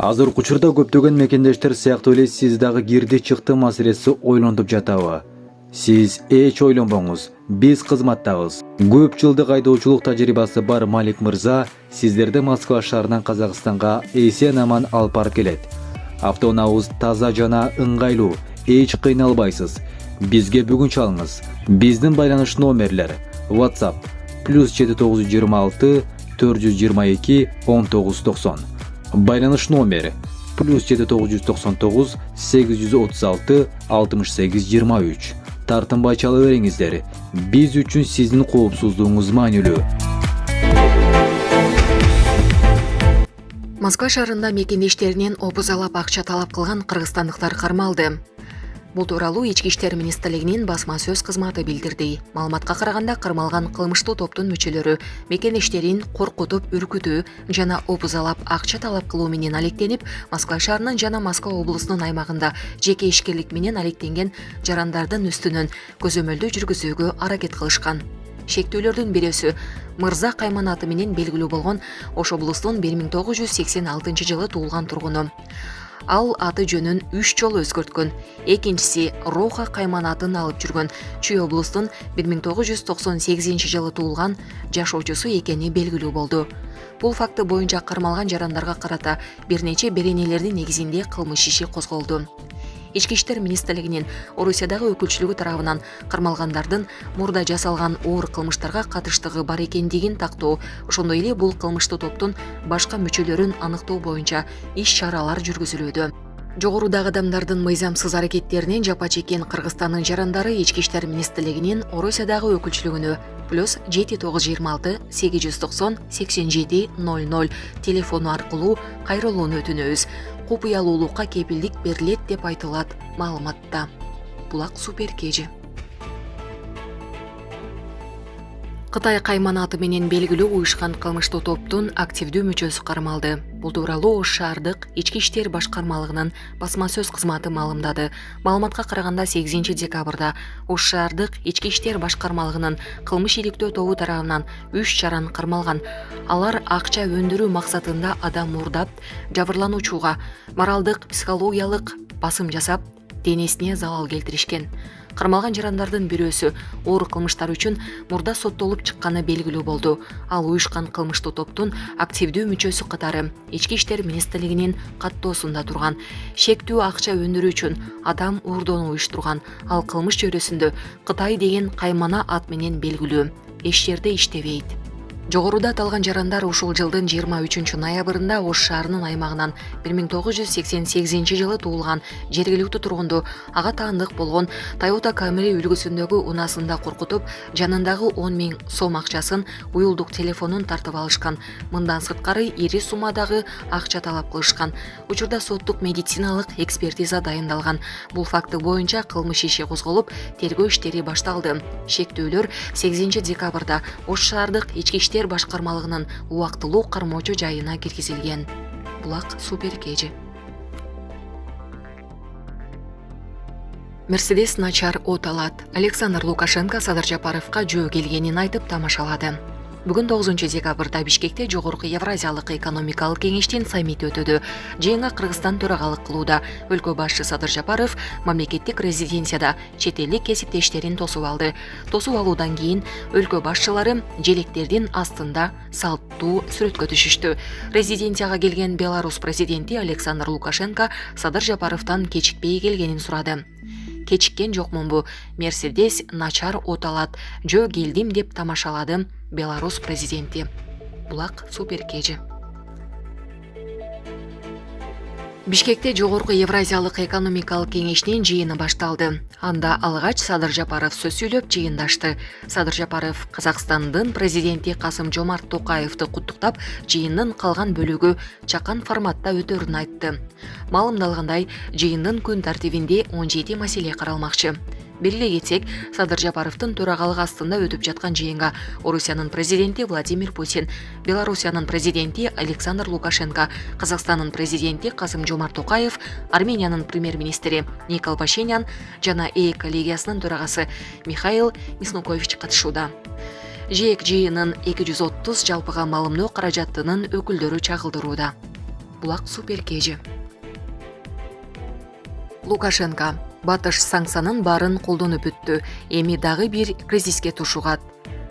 Азыркы учурда көптөгөн мекендештер сыяктуу эле сиз дагы кирди чыкты маселеси ойлонуп жатабы? Сиз эч ойлонбоңуз, биз кызматтабыз. Көп жылдык айдоочулук тажрыйбасы бар Малик мырза сиздерди Москва шаарынан Казакстанга эсен-аман алып барып келет. Автоунаабыз таза жана ыңгайлуу, эч кыйналбайсыз. Бизге бүгүн чалыңыз. Биздин байланыш номерлер: WhatsApp +7926 422 1990. Байланыш номери +7999 836 68 23. Тартынбай чала бериңиздер. Биз үчүн сиздин коопсуздугуңуз маанилүү. Москва шаарында мекендештеринен обузалап акча талап кылган кыргызстандыктар кармалды. Бул тууралуу Ички иштер министрлигинин басма сөз кызматы билдирди. Маалыматка караганда, кармалган кылмыштуу топтун мүчөлөрү мекендештерин коркутуп, үркүтүү жана обузалап акча талап кылуу менен алектенип, Москва шаарынын жана Москва облусунун аймагында жеке ишкерлик менен алектенген жарандардын үстүнөн көзөмөлдөө жүргүзүүгө аракет кылышкан. Шектүүлөрдүн бирөөсү Мырза Кайман аты менен белгилүү болгон Ош облусунун 1986 жылы туулган тургуну. Ал аты жөнүн 3 жолу өзгөрткөн. Экинчиси Роха Кайман атын алып жүргөн Чүй облусунун 1998 жылы туулган жашоочусу экени белгилүү болду. Бул факты боюнча кармалган жарандарга карата бир нече беренелердин негизинде кылмыш иши козголду. Ички иштер министрлигинин Орусиядагы өкүлчүлүгү тарабынан кармалгандардын мурда жасалган оор кылмыштарга катыштыгы бар экендигин тактоо, ошондой эле бул кылмыштуу топтун башка мүчөлөрүн аныктоо боюнча иш-чаралар жүргүзүлүүдө. Жогорудагы адамдардын мыйзамсыз аракеттеринен жапа чеккен Кыргызстандын жарандары Ички иштер министрлигинин Орусиядагы өкүлчүлүгүнө +7926 890 87 00 телефону аркылуу кайрылууну өтүнөбүз. Купуялуулукка кепилдик берилет деп айтылат маалыматта. Булак Суперкежи. Кытай Кайман аты менен белгилүү уюшкан кылмыштуу топтун активдүү мүчөсү кармалды. Бул тууралуу Ош шаардык Ички иштер башкармалыгынын басма сөз кызматы маалымдады. Маалыматка караганда 8 декабрда Ош шаардык Ички иштер башкармалыгынын кылмыш иликтөө тобу тарабынан 3 жаран кармалган. Алар акча өндүрүү максатында адам уурдап, жабырлануучуга моралдык, психологиялык басым жасап, денесине залал келтиришкен. Кармалган жарандардын бирөөсү оор кылмыштар үчүн мурда соттолуп чыкканы белгилүү болду. Ал уюшкан кылмыштуу топтун активдүү мүчөсү катары Ички иштер министрлигинин каттоосунда турган. Шектүү акча өндүрүү үчүн адам уурдоону уюштурган. Ал кылмыш чөйрөсүндө Кытай деген каймана ат менен белгилүү. Эч жерде иштебейт. Жогоруда аталган жарандар ушул жылдын 23 ноябрында Ош шаарынын аймагынан 1988 жылы туулган жергиликтүү тургунду ага таандык болгон Toyota Camry үлгүсүндөгү унаасында коркутуп, жанындагы 10 000 сом акчасын, уюлдук телефонун тартып алышкан. Мындан сырткары ири суммадагы акча талап кылышкан. Учурда соттук медициналык экспертиза дайындалган. Бул факты боюнча кылмыш иши козголуп, тергөө иштери башталды. Шектүүлөр 8 декабрда Ош шаардык Ички иштер башкармалыгынын убактылуу кармоочу жайына киргизилген. Булак Суперкежи. Мерседес начар от алат. Александр Лукашенко Садыр Жапаровго жөө келгенин айтып тамашалады. Бүгүн 9 декабрда Бишкекте Жогорку Евразиялык экономикалык кеңештин саммити өтөдү. Жыйынга Кыргызстан төрагалык кылууда. Өлкө башчы Садыр Жапаров мамлекеттик резиденцияда чет элдик кесиптештерин тосуп алды. Тосуп алуудан кийин өлкө башчылары желектердин астында салттуу сүрөткө түшүштү. Резиденцияга келген Беларусь президенти Александр Лукашенко Садыр Жапаровдон кечикпей келгенин сурады. Кечиккен жокмунбу? Мерседес начар от алат. Жөө келдим деп тамашалады Беларусь президенти. Булак Суперкежи. Бишкекте Жогорку Евразиялык экономикалык кеңештин жыйыны башталды. Анда алгач Садыр Жапаров сөз сүйлөп жыйындашты. Садыр Жапаров Казакстандын президенти Касым-Жомарт Токаевди куттуктап, жыйындын калган бөлүгү чакан форматта өтөрүн айтты. Маалымдалгандай, жыйындын күн тартибинде 17 маселе каралмакчы. Белгилей кетсек, Садыр Жапаровдун төрагалык астында өтүп жаткан жыйынга Орусиянын президенти Владимир Путин, Беларусиянын президенти Александр Лукашенко, Казакстандын президенти Касым-Жомарт Токаев, Армениянын премьер-министри Никол Пашинян жана ЭЭ коллегиясынын төрагасы Михаил Миснукович катышууда. ЖЭК жыйынын 230 жалпыга маалымдоо каражатынын өкүлдөрү чагылдырууда. Булак супер кежи. Лукашенко батыш санкциянын баарын колдонуп бүттү. Эми дагы бир кризиске тушугат.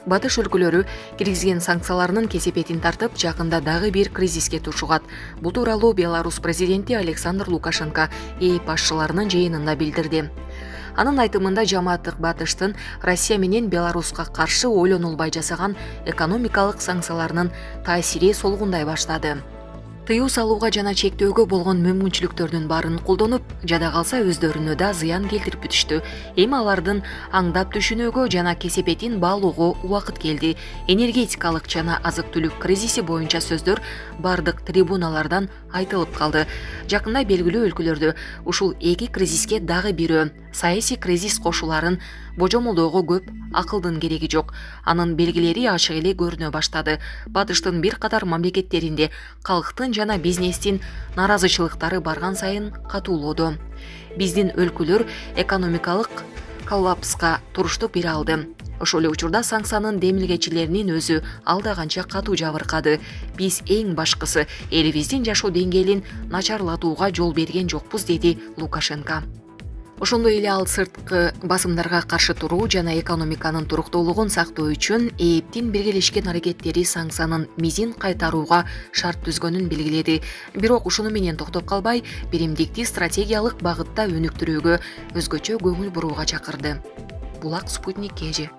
Батыш өлкөлөрү киргизген санкцияларынын кесепетин тартып, жакында дагы бир кризиске тушугат. Бул тууралуу Беларусь президенти Александр Лукашенко ЭИ башчыларынын жыйынында билдирди. Анын айтымында жамааттык батыштын Россия менен Беларуска каршы ойлонулбай жасаган экономикалык санкцияларынын таасири солгундай баштады. Тыюу салууга жана чектөөгө болгон мүмкүнчүлүктөрдүн баарын колдонуп, жада калса өздөрүнө да зыян келтирип бүтүштү. Эми алардын аңдап түшүнүүгө жана кесепетин баалоого убакыт келди. Энергетикалык жана азык-түлүк кризиси боюнча сөздөр бардык трибуналардан айтылып калды. Жакында белгилүү өлкөлөрдө ушул эки кризиске дагы бирөө саясий кризис кошуларын божомолдоого көп акылдын кереги жок. Анын белгилери ачык эле көрүнө баштады. Батыштын бир катар мамлекеттеринде калктын жана бизнестин наразычылыктары барган сайын катуулоодо. Биздин өлкөлөр экономикалык коллапска туруштук бере алды. Ошол эле учурда санкциянын демилгечилеринин өзү алда канча катуу жабыркады. Биз эң башкысы элибиздин жашоо деңгээлин начарлатууга жол берген жокпуз, деди Лукашенко. Ошондой эле ал сырткы басымдарга каршы туруу жана экономиканын туруктуулугун сактоо үчүн ЭИБтин биргелешкен аракеттери санкциянын мизин кайтарууга шарт түзгөнүн белгиледи. Бирок ушуну менен токтоп калбай, биримдикти стратегиялык багытта өнүктүрүүгө өзгөчө көңүл бурууга чакырды. Булак Спутник кежи.